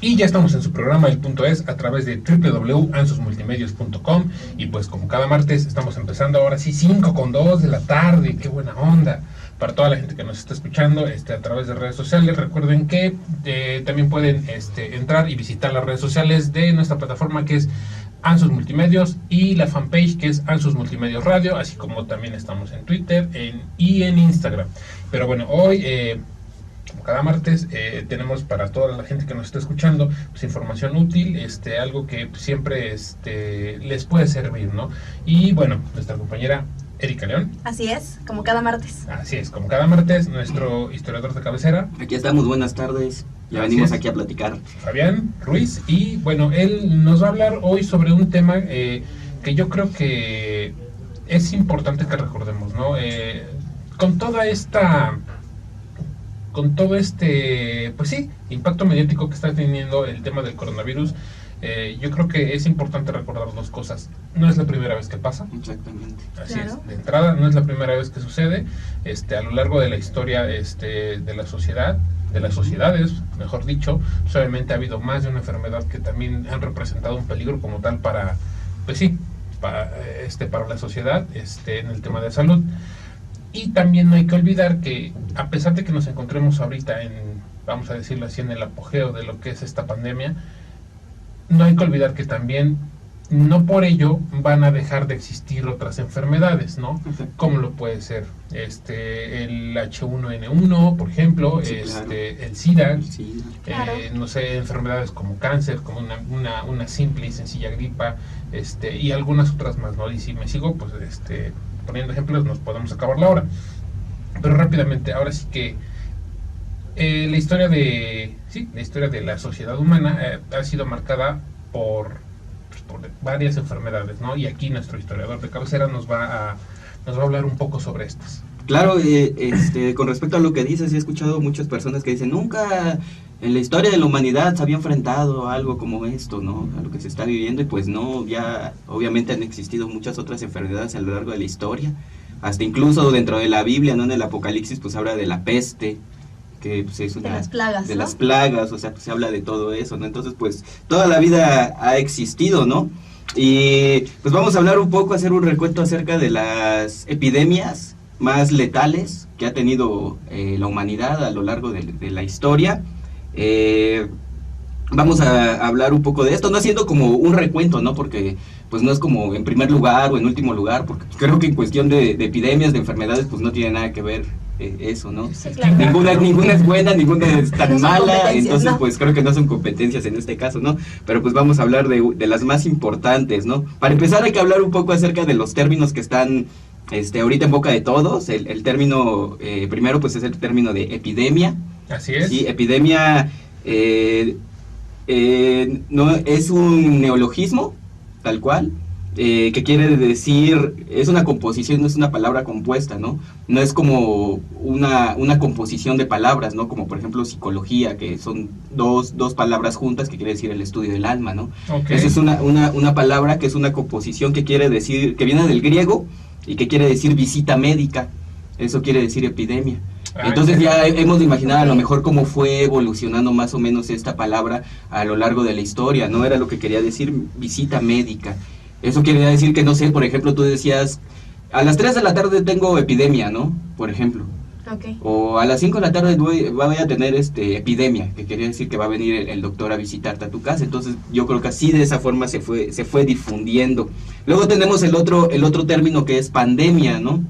Y ya estamos en su programa El Punto Es a través de www.ansusmultimedios.com. Y pues como cada martes estamos empezando ahora sí 5:02 de la tarde. ¡Qué buena onda! Para toda la gente que nos está escuchando a través de redes sociales, recuerden que también pueden entrar y visitar las redes sociales de nuestra plataforma, que es Ansus Multimedios, y la fanpage, que es Ansus Multimedios Radio, así como también estamos en Twitter y en Instagram. Pero bueno, hoy como cada martes tenemos para toda la gente que nos está escuchando pues información útil, algo que siempre les puede servir, ¿no? Y bueno, nuestra compañera Erika León. Así es, como cada martes. Así es, como cada martes, nuestro historiador de cabecera. Aquí estamos, buenas tardes. Ya venimos aquí a platicar. Fabián Ruiz. Y bueno, él nos va a hablar hoy sobre un tema que yo creo que es importante que recordemos, ¿no? Con todo pues sí, impacto mediático que está teniendo el tema del coronavirus, yo creo que es importante recordar dos cosas. No es la primera vez que pasa. Exactamente. Así claro. es, de entrada, no es la primera vez que sucede. A lo largo de la historia de la sociedad, de las sociedades, mejor dicho, pues obviamente ha habido más de una enfermedad que también han representado un peligro como tal para, pues sí, para la sociedad, en el tema de salud. Y también no hay que olvidar que, a pesar de que nos encontremos ahorita vamos a decirlo así, en el apogeo de lo que es esta pandemia, no hay que olvidar que también, no por ello, van a dejar de existir otras enfermedades, ¿no? Como lo puede ser el H1N1, por ejemplo, sí, claro. El SIDA, Claro. no sé, enfermedades como cáncer, como una simple y sencilla gripa, y algunas otras más, ¿no? Y si me sigo, pues, poniendo ejemplos, nos podemos acabar la hora. Pero rápidamente, ahora sí que la historia de la sociedad humana ha sido marcada por varias enfermedades, ¿no? Y aquí nuestro historiador de cabecera nos va a hablar un poco sobre estas. Claro, con respecto a lo que dices, he escuchado muchas personas que dicen, nunca en la historia de la humanidad se había enfrentado a algo como esto, ¿no? A lo que se está viviendo, y pues no, ya obviamente han existido muchas otras enfermedades a lo largo de la historia, hasta incluso dentro de la Biblia, ¿no? En el Apocalipsis pues habla de la peste, que pues es una... De las plagas, de ¿no? las plagas, o sea, pues se habla de todo eso, ¿no? Entonces pues toda la vida ha existido, ¿no? Y pues vamos a hablar un poco, hacer un recuento acerca de las epidemias más letales que ha tenido la humanidad a lo largo de la historia. Vamos a hablar un poco de esto, no haciendo como un recuento, ¿no? Porque pues no es como en primer lugar o en último lugar, porque creo que en cuestión de epidemias, de enfermedades, pues no tiene nada que ver eso, ¿no? Sí, claro. Ninguna es buena, ninguna es tan No son mala, competencias, entonces ¿no? pues creo que no son competencias en este caso, ¿no? Pero pues vamos a hablar de las más importantes, ¿no? Para empezar hay que hablar un poco acerca de los términos que están ahorita en boca de todos. El término primero pues es el término de epidemia. Así es. Sí, epidemia no es un neologismo, tal cual, que quiere decir, es una composición, no es una palabra compuesta, ¿no? No es como una composición de palabras, ¿no? Como por ejemplo psicología, que son dos palabras juntas, que quiere decir el estudio del alma, ¿no? Okay. Esa es una palabra que es una composición que quiere decir, que viene del griego y que quiere decir visita médica. Eso quiere decir epidemia. Entonces ya hemos de imaginar a lo mejor cómo fue evolucionando más o menos esta palabra a lo largo de la historia, ¿no? Era lo que quería decir visita médica. Eso quería decir que, no sé, por ejemplo, tú decías, a las 3 de la tarde tengo epidemia, ¿no? Por ejemplo. Okay. O a las 5 de la tarde voy a tener epidemia, que quería decir que va a venir el doctor a visitarte a tu casa. Entonces yo creo que así de esa forma se fue difundiendo. Luego tenemos el otro término que es pandemia, ¿no?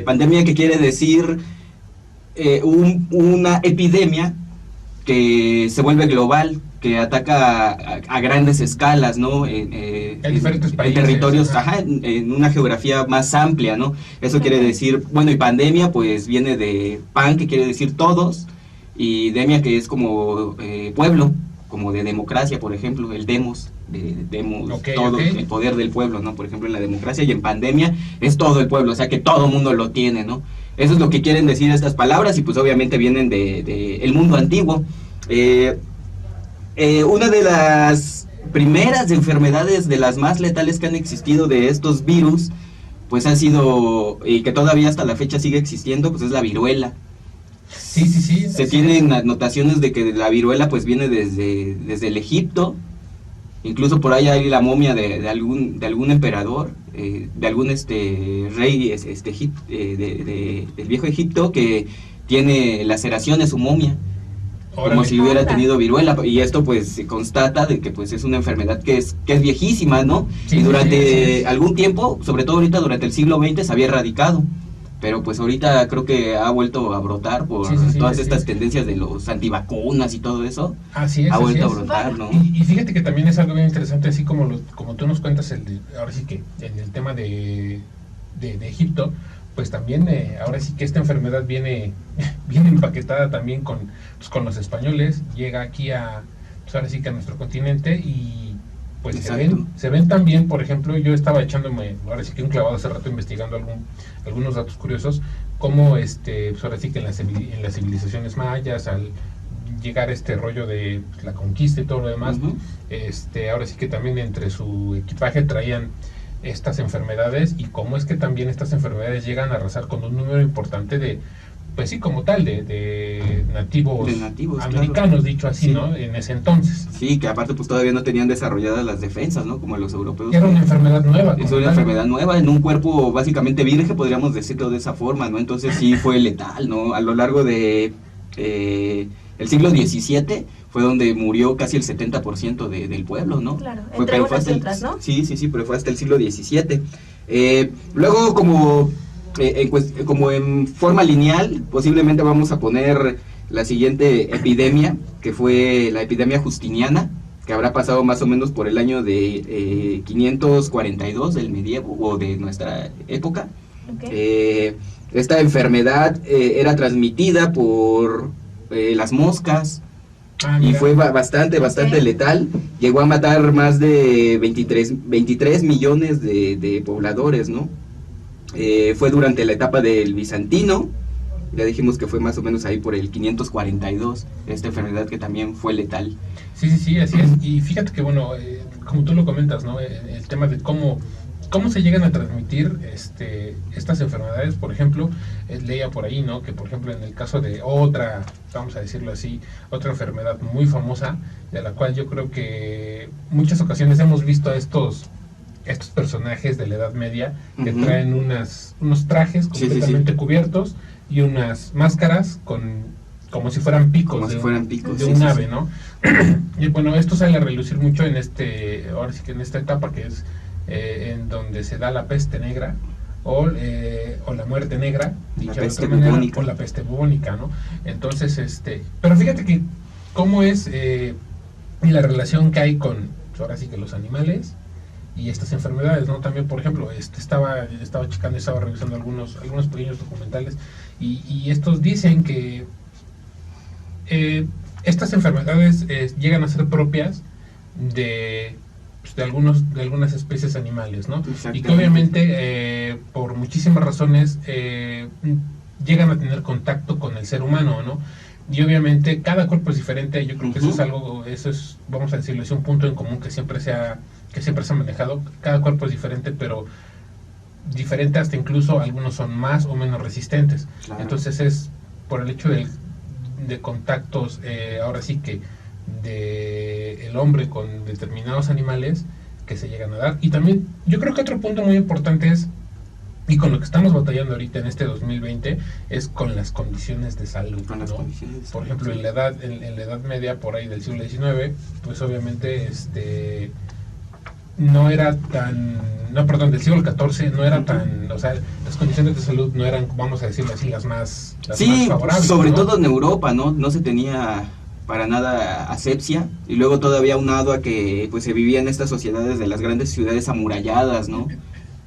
Pandemia, que quiere decir una epidemia que se vuelve global, que ataca a grandes escalas, ¿no? En diferentes países. En territorios, en una geografía más amplia, ¿no? Eso quiere decir, bueno, y pandemia pues viene de pan, que quiere decir todos, y demia, que es como pueblo, como de democracia, por ejemplo, el demos, el poder del pueblo, ¿no? Por ejemplo, en la democracia, y en pandemia es todo el pueblo, o sea que todo el mundo lo tiene, ¿no? Eso es lo que quieren decir estas palabras, y pues obviamente vienen de el mundo antiguo. Una de las primeras enfermedades, de las más letales que han existido de estos virus, pues ha sido, y que todavía hasta la fecha sigue existiendo, pues es la viruela. Sí. Se tienen anotaciones de que la viruela pues viene desde el Egipto. Incluso por ahí hay la momia de algún emperador, de algún rey del viejo Egipto, que tiene laceraciones su momia, como si hubiera tenido viruela. Y esto pues se constata de que pues es una enfermedad que es viejísima, ¿no? Sí, y durante sí. algún tiempo, sobre todo ahorita durante el siglo XX, se había erradicado. Pero pues ahorita creo que ha vuelto a brotar por todas estas tendencias de los antivacunas y todo eso. Así es. Ha vuelto a brotar, ¿no? Y fíjate que también es algo bien interesante, así como tú nos cuentas, ahora sí que en el tema de Egipto, pues también ahora sí que esta enfermedad viene empaquetada también con los españoles, llega aquí pues ahora sí que a nuestro continente y pues se ven también, por ejemplo, yo estaba echándome ahora sí que un clavado hace rato investigando algunos datos curiosos, como pues ahora sí que en las civilizaciones mayas, al llegar este rollo de la conquista y todo lo demás, ahora sí que también entre su equipaje traían estas enfermedades, y cómo es que también estas enfermedades llegan a arrasar con un número importante de, pues sí, como tal, de nativos americanos, claro, dicho así, sí, ¿no? En ese entonces. Sí, que aparte pues todavía no tenían desarrolladas las defensas, ¿no? Como los europeos. Era una enfermedad nueva. Es una enfermedad nueva, en un cuerpo básicamente virgen, podríamos decirlo de esa forma, ¿no? Entonces sí fue letal, ¿no? A lo largo de el siglo XVII fue donde murió casi el 70% del pueblo, ¿no? Claro, entre unas y otras, ¿no? Sí, pero fue hasta el siglo XVII. Luego, como en forma lineal, posiblemente vamos a poner la siguiente epidemia, que fue la epidemia justiniana, que habrá pasado más o menos por el año de 542 del medievo o de nuestra época. Okay. Esta enfermedad era transmitida por las moscas, y fue bastante letal. Llegó a matar más de 23 millones de pobladores, ¿no? Fue durante la etapa del bizantino, ya dijimos que fue más o menos ahí por el 542, esta enfermedad que también fue letal. Sí, así es. Y fíjate que bueno, como tú lo comentas, ¿no? El tema de cómo se llegan a transmitir estas enfermedades. Por ejemplo, leía por ahí, ¿no? Que por ejemplo en el caso de otra, vamos a decirlo así, otra enfermedad muy famosa, de la cual yo creo que muchas ocasiones hemos visto a estos personajes de la Edad Media que traen unos trajes completamente cubiertos y unas máscaras como si fueran picos de un ave, ¿no? Y bueno, esto sale a relucir mucho en ahora sí que en esta etapa que es en donde se da la peste negra o la muerte negra, dicha de otra manera, o la peste bubónica, ¿no? Entonces, pero fíjate que cómo es la relación que hay con, ahora sí que los animales y estas enfermedades, ¿no? También, por ejemplo, estaba checando, estaba revisando algunos pequeños documentales y estos dicen que estas enfermedades llegan a ser propias de algunas especies animales, ¿no? Y que obviamente por muchísimas razones llegan a tener contacto con el ser humano, ¿no? Y obviamente cada cuerpo es diferente. Yo creo que eso es, vamos a decirlo, es un punto en común que siempre se ha manejado. Cada cuerpo es diferente, pero diferente hasta incluso algunos son más o menos resistentes. Claro. Entonces es por el hecho de contactos, ahora sí que de el hombre con determinados animales que se llegan a dar. Y también yo creo que otro punto muy importante es, y con lo que estamos batallando ahorita en este 2020, es con las condiciones de salud, ¿no? Por ejemplo, en la edad media, por ahí del siglo XIX, pues obviamente no era tan, no, perdón, del siglo XIV no era tan, o sea, las condiciones de salud no eran, vamos a decirlo así, las más favorables, sobre ¿no? todo en Europa, no se tenía para nada asepsia, y luego todavía aunado a que pues se vivía en estas sociedades de las grandes ciudades amuralladas, ¿no?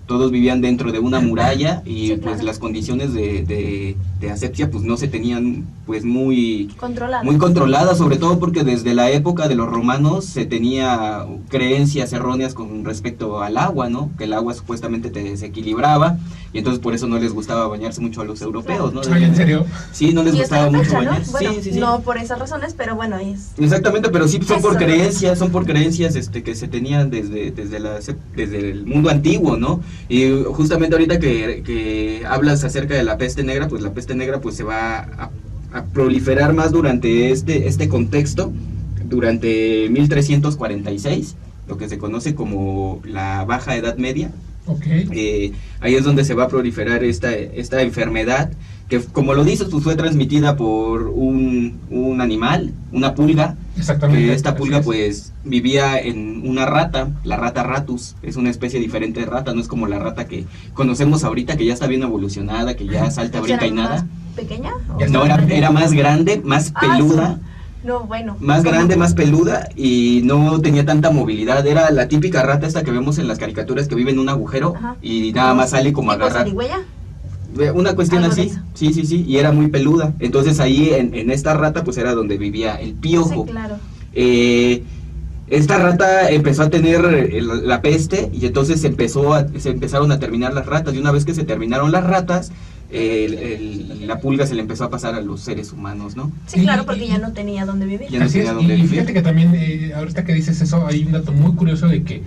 Todos vivían dentro de una muralla y sí, claro, pues las condiciones de asepsia pues no se tenían pues muy controladas, sobre todo porque desde la época de los romanos se tenía creencias erróneas con respecto al agua, ¿no? Que el agua supuestamente te desequilibraba y entonces por eso no les gustaba bañarse mucho a los europeos, ¿no? Ay, ¿en serio? Sí, no les gustaba mucho bañarse. ¿No? Bueno, sí. No por esas razones, pero bueno, es... Exactamente, pero sí son por creencias, que se tenían desde el mundo antiguo, ¿no? Y justamente ahorita que hablas acerca de la peste negra, pues la peste negra pues se va a proliferar más durante este contexto, durante 1346, lo que se conoce como la Baja Edad Media. Okay. Ahí es donde se va a proliferar esta enfermedad, que como lo dices, pues fue transmitida por un animal, una pulga. Exactamente. Que esta pulga pues vivía en una rata, la rata ratus, es una especie diferente de rata, no es como la rata que conocemos ahorita, que ya está bien evolucionada, que ya salta, brinca y nada. ¿Más pequeña? No, era más grande, más peluda. No, bueno. Más grande, más peluda y no tenía tanta movilidad. Era la típica rata esta que vemos en las caricaturas que vive en un agujero. Ajá. Y nada más sale como a agarrar. ¿Zarigüeya? Una cuestión así, sí, y era muy peluda. Entonces ahí en esta rata pues era donde vivía el piojo. Sí, claro. Esta rata empezó a tener la peste y entonces se empezaron a terminar las ratas. Y una vez que se terminaron las ratas, la pulga se le empezó a pasar a los seres humanos, ¿no? Sí, claro, porque ya no tenía dónde vivir. Y fíjate que también, ahorita que dices eso, hay un dato muy curioso de que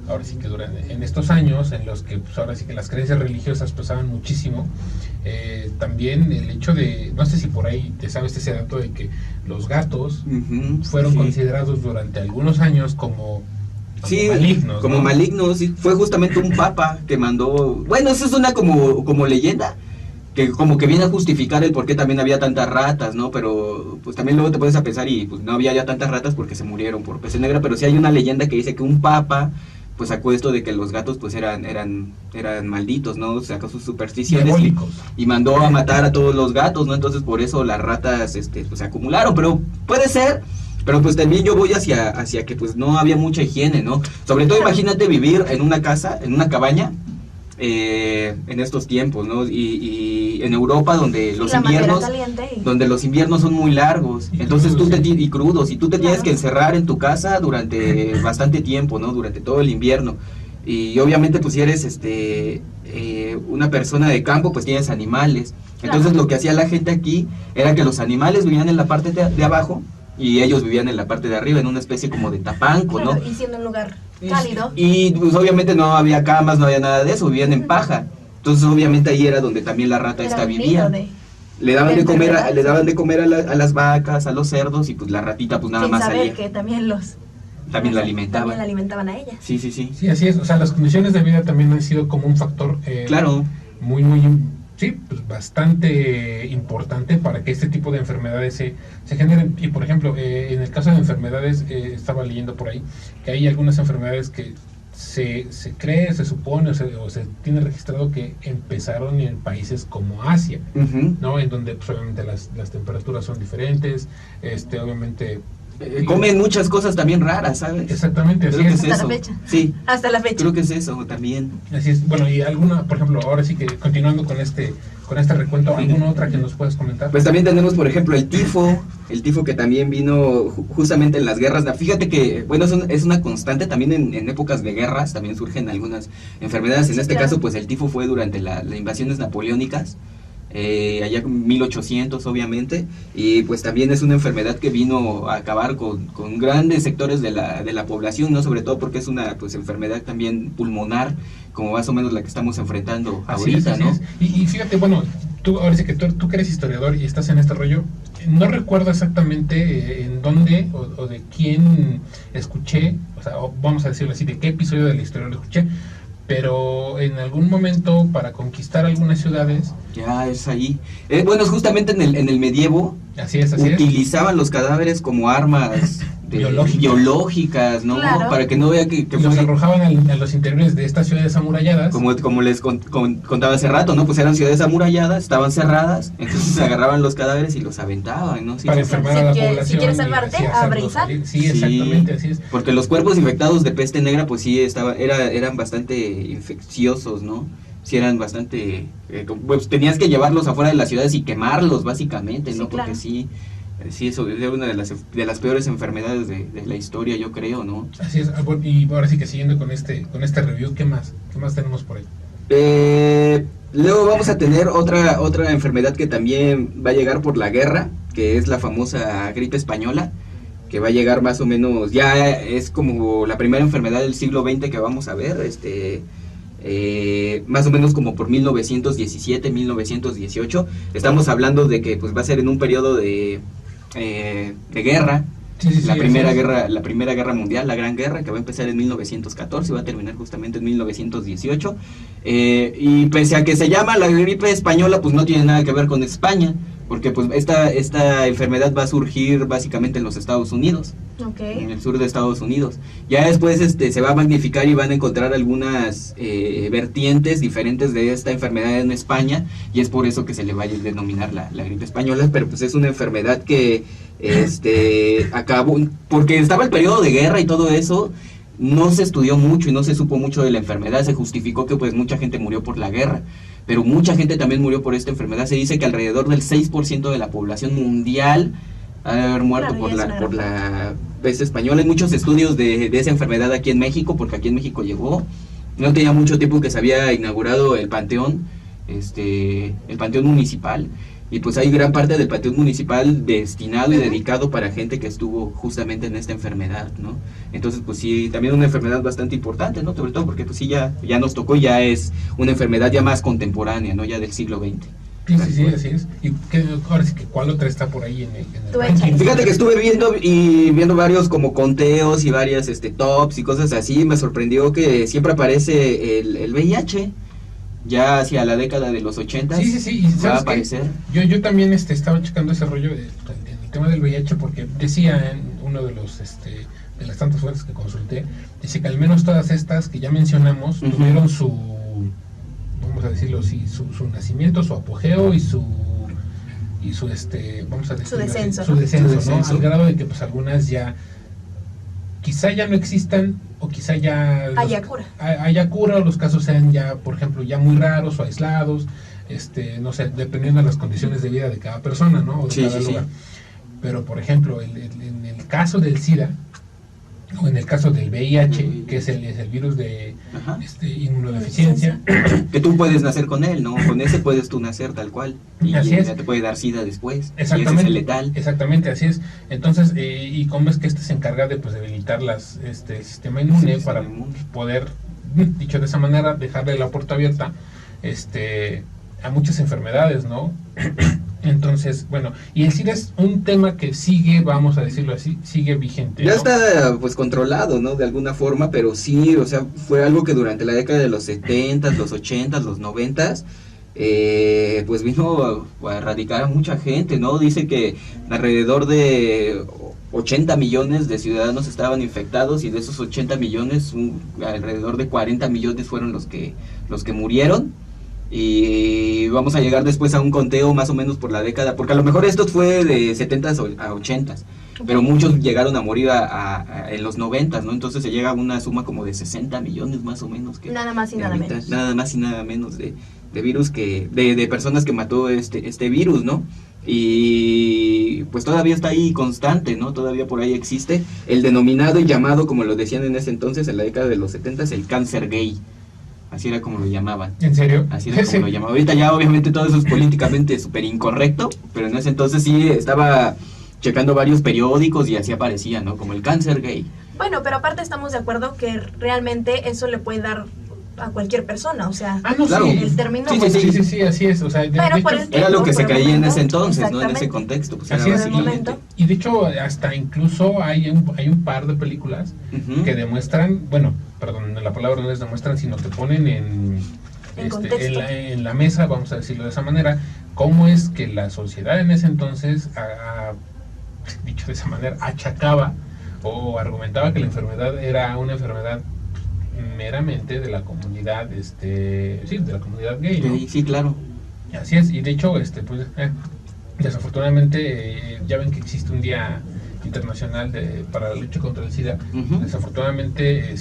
ahora sí que en estos años, en los que pues ahora sí que las creencias religiosas pesaban muchísimo, también el hecho de, no sé si por ahí te sabes ese dato de que los gatos fueron considerados durante algunos años como malignos, como ¿no? Malignos, sí. Fue justamente un papa que mandó, bueno, eso es una como leyenda, que como que viene a justificar el por qué también había tantas ratas, ¿no? Pero pues también luego te pones a pensar y pues no había ya tantas ratas porque se murieron por peste negra, pero sí hay una leyenda que dice que un papa pues sacó esto de que los gatos pues eran malditos, ¿no? Sacó sus supersticiones y mandó a matar a todos los gatos, ¿no? Entonces por eso las ratas pues se acumularon, pero puede ser. Pero pues también yo voy hacia que pues no había mucha higiene, ¿no? Sobre todo imagínate vivir en una casa, en una cabaña, en estos tiempos, ¿no? Y en Europa donde los inviernos son muy largos, entonces y crudos, y tú te tienes que encerrar en tu casa durante bastante tiempo, ¿no? Durante todo el invierno. Y obviamente pues si eres una persona de campo, pues tienes animales. Entonces lo que hacía la gente aquí era que los animales vivían en la parte de abajo y ellos vivían en la parte de arriba, en una especie como de tapanco, ¿no? Y siendo un lugar cálido. Y pues obviamente no había camas, no había nada de eso, vivían en paja. Entonces obviamente ahí era donde también la rata vivía. Le daban de comer a las vacas, a los cerdos, y pues la ratita pues nada más salía. Que también la alimentaban. También la alimentaban a ella. Sí. Sí, así es. O sea, las condiciones de vida también han sido como un factor claro, muy pues bastante importante para que este tipo de enfermedades se generen. Y por ejemplo, en el caso de enfermedades, estaba leyendo por ahí que hay algunas enfermedades que se cree, se supone o se tiene registrado que empezaron en países como Asia, ¿no? En donde pues obviamente las temperaturas son diferentes, obviamente comen muchas cosas también raras, ¿sabes? Exactamente, así creo es. Que es hasta eso. la fecha. Sí. Hasta la fecha. Creo que es eso también. Así es. Bueno, y alguna, por ejemplo, ahora sí que continuando con este recuento, ¿alguna otra que nos puedas comentar? Pues también tenemos, por ejemplo, el tifo que también vino justamente en las guerras. Fíjate que, bueno, es una constante también en épocas de guerras, también surgen algunas enfermedades. En este caso, pues el tifo fue durante las invasiones napoleónicas. Allá en 1800 obviamente, y pues también es una enfermedad que vino a acabar con grandes sectores de la población, ¿no? Sobre todo porque es una pues enfermedad también pulmonar, como más o menos la que estamos enfrentando ahorita, ¿no? Y fíjate, bueno, ahora sí que tú que eres historiador y estás en este rollo, no recuerdo exactamente en dónde o de quién escuché, o sea, vamos a decirlo así, de qué episodio de la historia lo escuché, pero en algún momento para conquistar algunas ciudades... Ya, es ahí. Bueno, es justamente en el medievo. Así es. Utilizaban los cadáveres como armas biológicas, ¿no? Claro. Para que no vea que los arrojaban a los interiores de estas ciudades amuralladas. Como les contaba hace rato, ¿no? Pues eran ciudades amuralladas, estaban cerradas, entonces agarraban los cadáveres y los aventaban, ¿no? Sí, para enfermar a la población. Si quieres salvarte, abrazar. Sí, exactamente, así es. Porque los cuerpos infectados de peste negra, pues sí, eran bastante infecciosos, ¿no? Sí, eran bastante... pues tenías que llevarlos afuera de las ciudades y quemarlos, básicamente, ¿no? Sí, claro. Porque sí, eso es una de las peores enfermedades de la historia, yo creo, ¿no? Así es. Y ahora sí que siguiendo con este review, ¿qué más tenemos por ahí? Luego vamos a tener otra enfermedad que también va a llegar por la guerra, que es la famosa gripe española, que va a llegar más o menos, ya es como la primera enfermedad del siglo XX que vamos a ver, más o menos como por 1917, 1918. Estamos hablando de que pues va a ser en un periodo de guerra. La primera guerra mundial, la Gran Guerra, que va a empezar en 1914 y va a terminar justamente en 1918. Y pese a que se llama la gripe española, pues no tiene nada que ver con España, porque pues esta enfermedad va a surgir básicamente en los Estados Unidos, en el sur de Estados Unidos. Ya después se va a magnificar y van a encontrar algunas vertientes diferentes de esta enfermedad en España, y es por eso que se le va a denominar la gripe española, pero pues es una enfermedad que acabó, porque estaba el periodo de guerra y todo eso. No se estudió mucho y no se supo mucho de la enfermedad. Se justificó que pues mucha gente murió por la guerra, pero mucha gente también murió por esta enfermedad. Se dice que alrededor del 6% de la población mundial ha de haber muerto por la peste española. Hay muchos estudios de esa enfermedad aquí en México, porque aquí en México llegó. No tenía mucho tiempo que se había inaugurado el panteón municipal. Y pues hay gran parte del panteón municipal destinado y dedicado para gente que estuvo justamente en esta enfermedad, ¿no? Entonces, pues sí, también una enfermedad bastante importante, ¿no? Sobre todo porque pues sí, ya nos tocó, ya es una enfermedad ya más contemporánea, ¿no? Ya del siglo XX. Sí, así es. ¿Y ahora sí que cuál otra está por ahí en el ranking? Fíjate que estuve viendo varios como conteos y varias tops y cosas así. Me sorprendió que siempre aparece el VIH. Ya hacia la década de los 80 sí, va a aparecer. Yo también estaba checando ese rollo del tema del VIH, porque decía en uno de los de las tantas fuentes que consulté, dice que al menos todas estas que ya mencionamos tuvieron su, vamos a decirlo así, su nacimiento, su apogeo y su vamos a decirlo así, su descenso, ¿no? Al grado de que pues algunas ya quizá ya no existan, o quizá ya haya cura, o los casos sean ya, por ejemplo, ya muy raros o aislados, no sé, dependiendo de las condiciones de vida de cada persona, ¿no? O de cada lugar. Pero, por ejemplo, en el caso del SIDA, o en el caso del VIH, que es el virus de inmunodeficiencia, que tú puedes nacer con él, ¿no? Con ese puedes tú nacer tal cual, y ya te puede dar SIDA después. Exactamente, y ese es letal. Exactamente, así es. Entonces, y cómo es que se encarga de pues debilitar el sistema inmune para poder, dicho de esa manera, dejarle la puerta abierta a muchas enfermedades, ¿no? Entonces, bueno, y el SIDA es un tema que sigue, vamos a decirlo así, sigue vigente, ¿no? Ya está pues controlado, ¿no? De alguna forma, pero sí, o sea, fue algo que durante la década de los 70s, los 80s, los 90s, pues vino a erradicar a mucha gente, ¿no? Dice que alrededor de 80 millones de ciudadanos estaban infectados, y de esos 80 millones, alrededor de 40 millones fueron los que murieron. Y vamos a llegar después a un conteo más o menos por la década, porque a lo mejor esto fue de 70s a 80s, pero muchos llegaron a morir en los 90s, ¿no? Entonces se llega a una suma como de 60 millones más o menos. Nada más y nada menos. Nada más y nada menos de virus de personas que mató este virus, ¿no? Y pues todavía está ahí constante, ¿no? Todavía por ahí existe el denominado y llamado, como lo decían en ese entonces, en la década de los 70s, el cáncer gay. Así era como lo llamaban. ¿En serio? Así era como lo llamaban. Ahorita ya obviamente todo eso es políticamente súper incorrecto, pero en ese entonces sí estaba checando varios periódicos y así aparecía, ¿no? Como el cáncer gay. Bueno, pero aparte estamos de acuerdo que realmente eso le puede dar a cualquier persona, o sea, no, claro. El término... Sí, así es, o sea, era lo que se creía en ese entonces, ¿no? En ese contexto, pues así es, y de hecho hasta incluso hay un par de películas que demuestran, bueno, perdón, la palabra no es demuestran, sino te ponen en la mesa, vamos a decirlo de esa manera, cómo es que la sociedad en ese entonces, dicho de esa manera, achacaba o argumentaba que la enfermedad era una enfermedad meramente de la comunidad, de la comunidad gay, ¿no? Sí, claro. Así es, y de hecho, pues, desafortunadamente, ya ven que existe un día internacional para la lucha contra el SIDA. Desafortunadamente,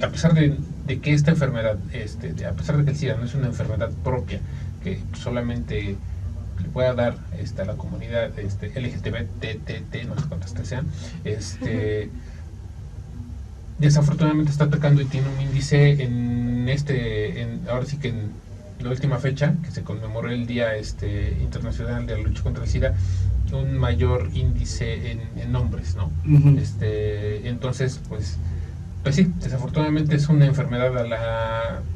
a pesar de que esta enfermedad, a pesar de que el SIDA no es una enfermedad propia que solamente le pueda dar a la comunidad LGTB, no sé cuántas sean, desafortunadamente está atacando y tiene un índice ahora sí que en la última fecha que se conmemoró el Día Internacional de la Lucha contra el SIDA, un mayor índice en hombres, ¿no? Entonces, pues pues sí, desafortunadamente es una enfermedad,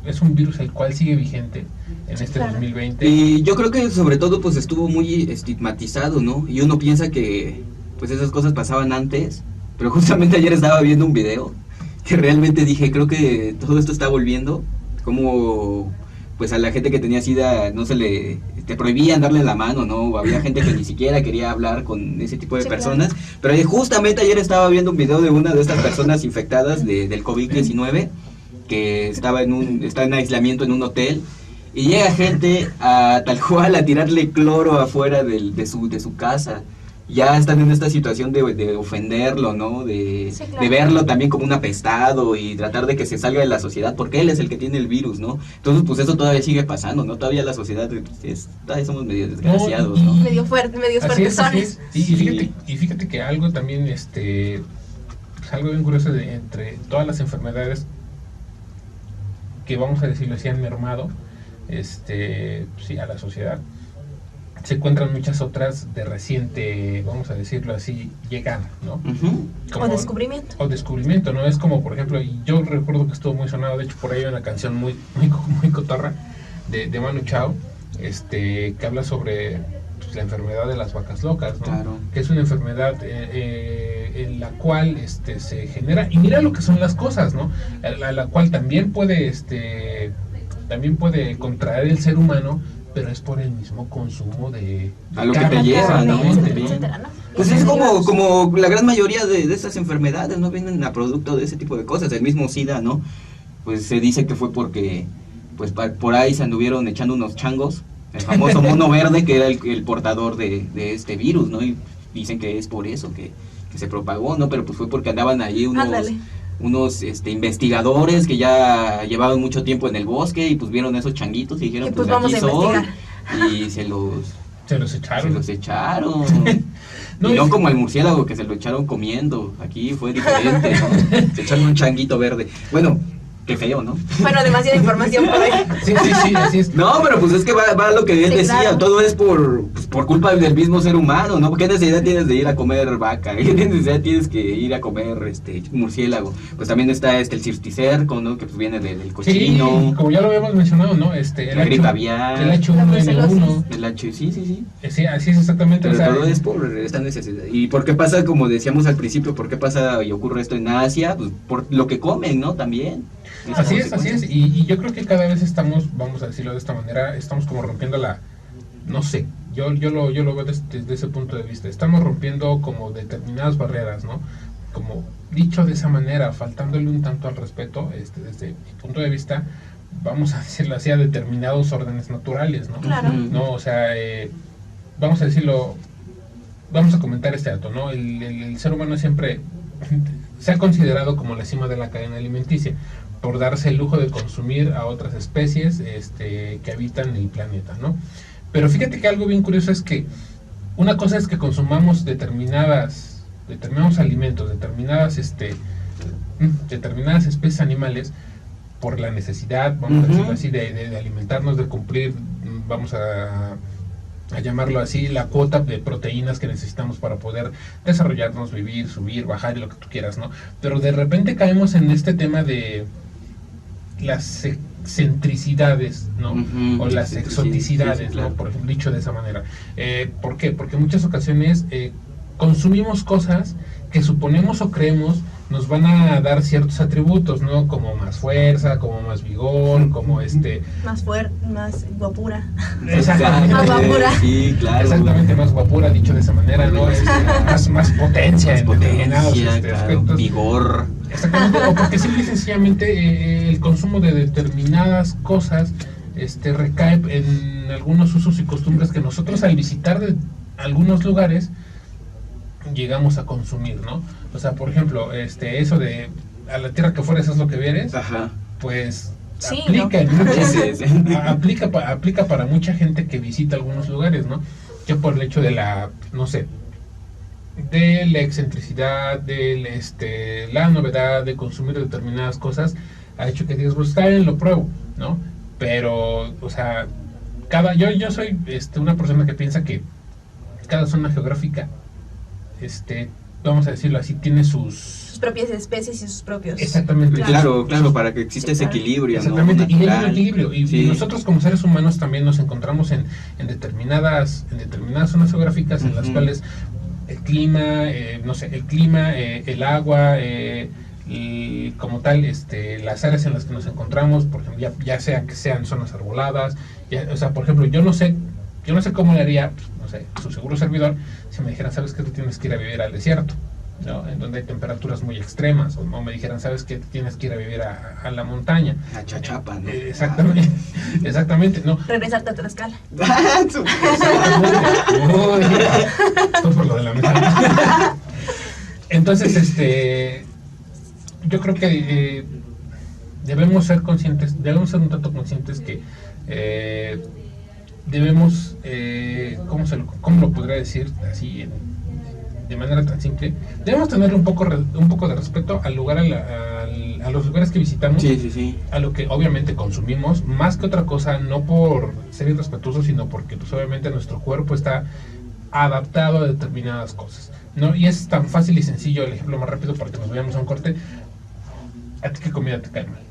es un virus el cual sigue vigente en este claro. 2020. Y yo creo que sobre todo pues estuvo muy estigmatizado, ¿no? Y uno piensa que pues esas cosas pasaban antes, pero justamente ayer estaba viendo un video que realmente dije, creo que todo esto está volviendo, como pues a la gente que tenía SIDA no se le prohibían darle la mano, ¿no? Había gente que ni siquiera quería hablar con ese tipo de Sí, personas, claro. pero justamente ayer estaba viendo un video de una de estas personas infectadas del COVID-19 que está en aislamiento en un hotel y llega gente a tal cual a tirarle cloro afuera de su casa. Ya están en esta situación de ofenderlo, ¿no? De verlo también como un apestado y tratar de que se salga de la sociedad porque él es el que tiene el virus, ¿no? Entonces, pues eso todavía sigue pasando, ¿no? Todavía la sociedad, todavía somos medio desgraciados, ¿no? Medio fuertes Así es. Y fíjate que algo también, algo bien curioso entre todas las enfermedades que vamos a decirlo así han mermado, sí, a la sociedad, se encuentran muchas otras de reciente, vamos a decirlo así, llegada, ¿no? Uh-huh. O descubrimiento. O descubrimiento, ¿no? Es como, por ejemplo, y yo recuerdo que estuvo muy sonado, de hecho por ahí hay una canción muy cotorra de Manu Chao, que habla sobre pues, la enfermedad de las vacas locas, ¿no? Claro. Que es una enfermedad en la cual se genera, y mira lo que son las cosas, ¿no? La cual también puede contraer el ser humano, pero es por el mismo consumo de a lo que te lleva, ¿no? Etcétera, ¿no? Pues es como la gran mayoría de estas enfermedades, ¿no? Vienen a producto de ese tipo de cosas, el mismo SIDA, ¿no? Pues se dice que fue porque, pues por ahí se anduvieron echando unos changos, el famoso mono verde que era el portador de este virus, ¿no? Y dicen que es por eso que se propagó, ¿no? Pero pues fue porque andaban ahí unos investigadores que ya llevaban mucho tiempo en el bosque y pues vieron esos changuitos y dijeron, pues aquí vamos a son, investigar. y se los echaron. No, y no como el murciélago que se lo echaron comiendo, aquí fue diferente, ¿no? Se echaron un changuito verde. Bueno, qué feo, ¿no? Bueno, demasiada información por ahí. Sí, así es. No, pero pues es que va lo que él Sí, decía, claro. todo es por culpa del mismo ser humano, ¿no? ¿Qué necesidad tienes de ir a comer vaca? ¿Qué necesidad tienes que ir a comer murciélago? Pues también está el cisticerco, ¿no? Que pues viene del cochino. Sí, como ya lo habíamos mencionado, ¿no? La gripe aviar. El H1N1. Sí. Sí, así es exactamente. Pero o sea, todo es por esta necesidad. ¿Y por qué pasa, como decíamos al principio, por qué pasa y ocurre esto en Asia? Pues por lo que comen, ¿no? También. Así es. Y yo creo que cada vez estamos, vamos a decirlo de esta manera, estamos como rompiendo no sé, yo lo veo desde ese punto de vista. Estamos rompiendo como determinadas barreras, ¿no? Como dicho de esa manera, faltándole un tanto al respeto, desde mi punto de vista, vamos a decirlo así, a determinados órdenes naturales, ¿no? Claro. No, o sea, vamos a decirlo, vamos a comentar este dato, ¿no? El ser humano siempre se ha considerado como la cima de la cadena alimenticia, por darse el lujo de consumir a otras especies que habitan el planeta, ¿no? Pero fíjate que algo bien curioso es que una cosa es que consumamos determinados alimentos, determinadas especies animales por la necesidad, vamos a decirlo así, de alimentarnos, de cumplir, vamos a llamarlo así, la cuota de proteínas que necesitamos para poder desarrollarnos, vivir, subir, bajar y lo que tú quieras, ¿no? Pero de repente caemos en este tema de las excentricidades, ¿no? O las exoticidades, sí, claro. ¿no? Por ejemplo, dicho de esa manera. ¿Por qué? Porque en muchas ocasiones consumimos cosas que suponemos o creemos nos van a dar ciertos atributos, ¿no? Como más fuerza, como más vigor, como Más fuerte, más guapura. Exactamente. Más guapura. Sí, claro. Exactamente, más guapura, dicho de esa manera, ¿no? Más potencia en determinados claro, aspectos. vigor. Exactamente, o porque simple y sencillamente el consumo de determinadas cosas recae en algunos usos y costumbres que nosotros al visitar de algunos lugares llegamos a consumir, ¿no? O sea, por ejemplo, eso de a la tierra que fueres es lo que vieres, Ajá. pues Sí, aplica, ¿no? aplica para mucha gente que visita algunos lugares, ¿no? Que por el hecho de no sé, de la excentricidad, de la novedad, de consumir determinadas cosas, ha hecho que digas, pues está bien, lo pruebo, ¿no? Pero, o sea, yo soy una persona que piensa que cada zona geográfica vamos a decirlo así, tiene sus propias especies y sus propios... Exactamente. Claro, para que exista ese equilibrio, exactamente, ¿no? y hay un equilibrio. Y sí. nosotros como seres humanos también nos encontramos en determinadas zonas geográficas en las cuales el clima, el agua, y como tal, las áreas en las que nos encontramos, por ejemplo, ya sea que sean zonas arboladas, o sea, por ejemplo, yo no sé cómo le haría, pues, no sé, su seguro servidor, si me dijeran, sabes que tú tienes que ir a vivir al desierto, ¿no? En donde hay temperaturas muy extremas, o me dijeran, sabes que tienes que ir a vivir a la montaña. A Chachapa, ¿no? Exactamente, ¿no? Regresarte a Tlaxcala. Uy, todo por lo de la mesa. Entonces, yo creo que debemos ser un tanto conscientes que debemos, ¿cómo lo podría decir así de manera tan simple? Debemos tener un poco de respeto al lugar, a los lugares que visitamos, sí. a lo que obviamente consumimos, más que otra cosa, no por ser irrespetuosos, sino porque pues obviamente nuestro cuerpo está adaptado a determinadas cosas, ¿no? Y es tan fácil y sencillo, el ejemplo más rápido para que nos vayamos a un corte. ¿A ti qué comida te cae mal?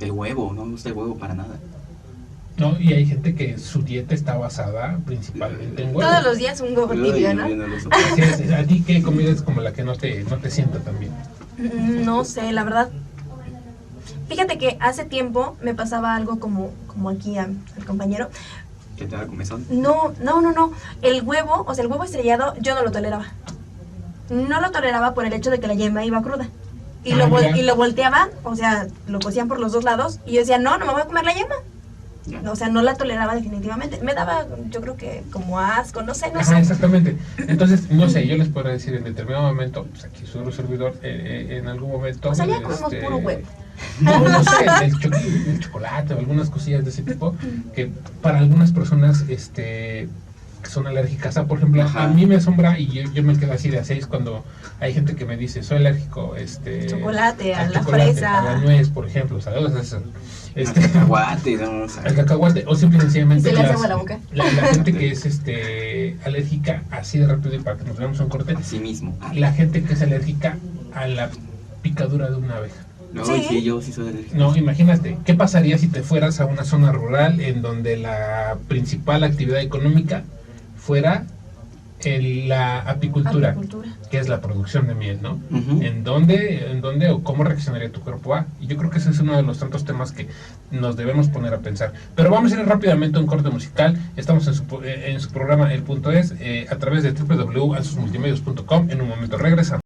El huevo, no me gusta el huevo para nada. No, y hay gente que su dieta está basada principalmente en huevo. Todos los días un huevo tibio, ¿no? Así es. ¿A ti qué comida es como la que no te sienta tan bien? No sé, la verdad. Fíjate que hace tiempo me pasaba algo como aquí al compañero. ¿Qué te da comezón? No. El huevo, o sea, el huevo estrellado, yo no lo toleraba. No lo toleraba por el hecho de que la yema iba cruda. Y lo volteaba, o sea, lo cocían por los dos lados. Y yo decía, no me voy a comer la yema. O sea, no la toleraba definitivamente. Me daba, yo creo que como asco, no sé. Ajá, exactamente. Entonces, no sé, yo les puedo decir en determinado momento, pues aquí su servidor, en algún momento... O sea, ya comemos puro huevo. No sé, el chocolate o algunas cosillas de ese tipo, que para algunas personas que son alérgicas. Por ejemplo, Ajá. a mí me asombra y yo me quedo así de a 6 cuando hay gente que me dice, soy alérgico chocolate, a al la chocolate, fresa, a la nuez, por ejemplo, ¿sabes? El cacahuate, ¿no? El cacahuate, o simple y sencillamente se le hace agua a la boca. La gente que es alérgica, así de rápido, y para que nos veamos un corte, Así mismo. la gente que es alérgica a la picadura de una abeja. No, Sí. sí, yo sí soy alérgico. No, imagínate, ¿qué pasaría si te fueras a una zona rural en donde la principal actividad económica fuera la apicultura, que es la producción de miel, ¿no? Uh-huh. ¿En dónde o cómo reaccionaría tu cuerpo a? Y yo creo que ese es uno de los tantos temas que nos debemos poner a pensar. Pero vamos a ir rápidamente a un corte musical. Estamos en su programa El Punto Es, a través de www.ansosmultimedios.com. En un momento regresamos.